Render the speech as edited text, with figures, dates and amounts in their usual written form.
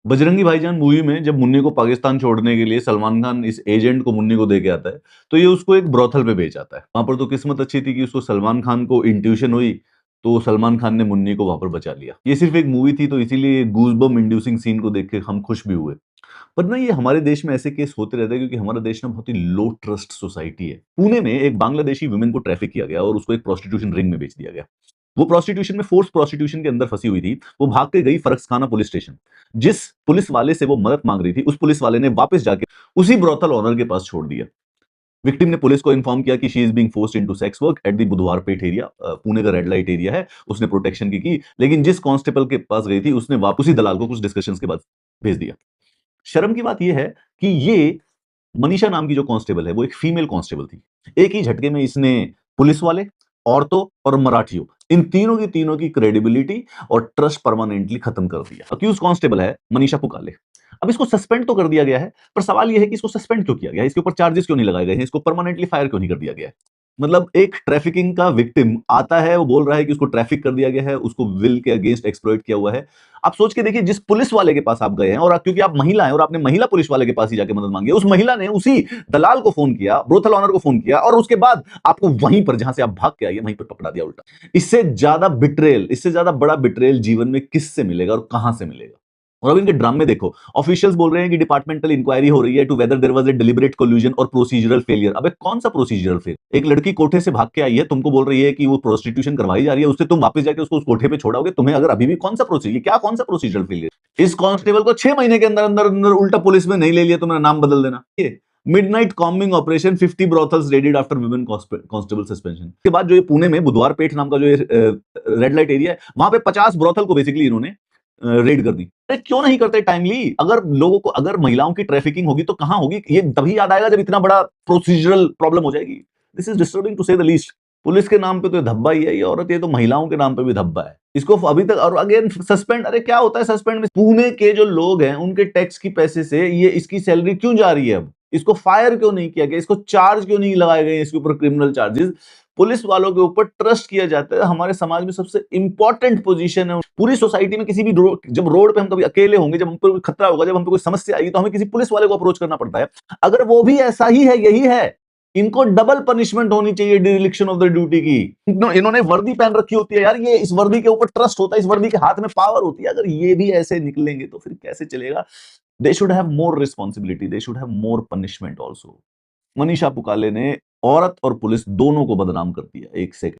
बजरंगी भाईजान मूवी में जब मुन्नी को पाकिस्तान छोड़ने के लिए सलमान खान इस एजेंट को मुन्नी को दे के आता है, तो ये उसको एक ब्रोथल पे भेज आता है। वहां पर तो किस्मत अच्छी थी कि उसको सलमान खान को इंट्यूशन हुई, तो सलमान खान ने मुन्नी को वहां पर बचा लिया। ये सिर्फ एक मूवी थी, तो इसीलिए गूजबम इंड्यूसिंग सीन को देख के हम खुश भी हुए। पर ना ये हमारे देश में ऐसे केस होते रहते हैं, क्योंकि हमारा देश ना बहुत ही लो ट्रस्ट सोसाइटी है। पुणे में एक बांग्लादेशी वुमेन को ट्रैफिक किया गया और उसको एक प्रोस्टिट्यूशन रिंग में बेच दिया गया। वो प्रोस्टिट्यूशन में फोर्स प्रोस्टिट्यूशन के अंदर फंसी हुई थी। वो भाग के गई फरक्स खाना पुलिस स्टेशन। जिस पुलिस वाले से वो मदद मांग रही थी, उस पुलिस वाले ने वापस जाके उसी ब्रोथल ऑनर के पास छोड़ दिया। विक्टिम ने पुलिस को इन्फॉर्म किया कि she is being forced into sex work at the Budhwarpeth area. Pune का रेड लाइट एरिया है। उसने प्रोटेक्शन की, लेकिन जिस कांस्टेबल के पास गई थी, उसने वापस उसी दलाल को कुछ डिस्कशंस के बाद भेज दिया। शर्म की बात यह है कि ये मनीषा नाम की जो कांस्टेबल है, वो एक फीमेल कांस्टेबल थी। एक ही झटके में इसने पुलिस वाले, औरतों और मराठियों, इन तीनों की क्रेडिबिलिटी और ट्रस्ट परमानेंटली खत्म कर दिया। अक्यूज कांस्टेबल है मनीषा पुकाले। अब इसको सस्पेंड तो कर दिया गया है, पर सवाल यह है कि इसको सस्पेंड क्यों किया गया है, इसके ऊपर चार्जेस क्यों नहीं लगाए गए हैं, इसको परमानेंटली फायर क्यों नहीं कर दिया गया है। मतलब एक ट्रैफिकिंग का विक्टिम आता है, वो बोल रहा है कि उसको ट्रैफिक कर दिया गया है, उसको विल के अगेंस्ट एक्सप्लॉइट किया हुआ है। आप सोच के देखिए, जिस पुलिस वाले के पास आप गए हैं, और क्योंकि आप महिला हैं और आपने महिला पुलिस वाले के पास ही जाके मदद मांगी, उस महिला ने उसी दलाल को फोन किया, ब्रोथल ऑनर को फोन किया, और उसके बाद आपको वहीं पर, जहां से आप भाग के आइए, वहीं पर पकड़ा दिया उल्टा। इससे ज्यादा बिट्रेल, इससे ज्यादा बड़ा बिट्रेल जीवन में किससे मिलेगा और कहां से मिलेगा। और अब इनके ड्रामे देखो। ऑफिशियल्स बोल रहे हैं कि डिपार्टमेंटल इंक्वायरी हो रही है to whether there was a deliberate collusion और प्रोसीजरल फेलियर। अबे कौन सा प्रोसीजरल फेलियर? एक लड़की कोठे से भाग के आई है, तुमको बोल रही है कि वो प्रोस्टिट्यूशन करवाई जा रही है, उससे तुम वापस जाके उसको उस कोठे पे छोड़ाओगे? तुम्हें अगर अभी भी कौन सा प्रोसीजर, क्या कौन सा प्रोसीजरल फेलियर? इस कांस्टेबल को 6 महीने के अंदर अंदर अंदर उल्टा पुलिस में नहीं ले लिया तो मेरा नाम बदल देना। Midnight combing operation, 50 brothels raided after women constable suspension के बाद, जो ये पुणे में बुधवार पेठ नाम का जो रेड लाइट एरिया है, वहां पे 50 ब्रोथल को बेसिकली इन्होंने रेड कर दी। अरे क्यों नहीं करते टाइमली? अगर लोगों को, अगर महिलाओं की ट्रैफिकिंग होगी तो कहां होगी? ये तभी याद आएगा जब इतना बड़ा प्रोसीजरल प्रॉब्लम हो जाएगी। दिस इज डिस्टर्बिंग टू से द लीस्ट। पुलिस के नाम पे तो धब्बा ही है ये औरत, ये तो महिलाओं के नाम पे भी धब्बा है। इसको अभी तक, और अगेन सस्पेंड। अरे क्या होता है सस्पेंड में? पुणे के जो लोग हैं, उनके टैक्स की पैसे से ये इसकी सैलरी क्यों जा रही है? अब इसको फायर क्यों नहीं किया गया? इसको चार्ज क्यों नहीं लगाए गए इसके ऊपर क्रिमिनल चार्जेस? पुलिस वालों के ऊपर ट्रस्ट किया जाता है। हमारे समाज में सबसे इंपॉर्टेंट पोजीशन है पूरी सोसाइटी में। किसी भी जब रोड पे हम कभी अकेले होंगे, जब हम पे कोई खतरा होगा, जब हम पे कोई समस्या आएगी, तो हमें किसी पुलिस वाले को अप्रोच करना पड़ता है। अगर वो भी ऐसा ही है, यही है, इनको डबल पनिशमेंट होनी चाहिए डिरेलिक्शन ऑफ द ड्यूटी की। इन्होंने वर्दी पहन रखी होती है यार, ये इस वर्दी के ऊपर ट्रस्ट होता है, इस वर्दी के हाथ में पावर होती है। अगर ये भी ऐसे निकलेंगे तो फिर कैसे चलेगा? They should have more responsibility, they should have more punishment also. Manisha Pukale ने औरत और पुलिस दोनों को बदनाम कर दिया एक सेकंड।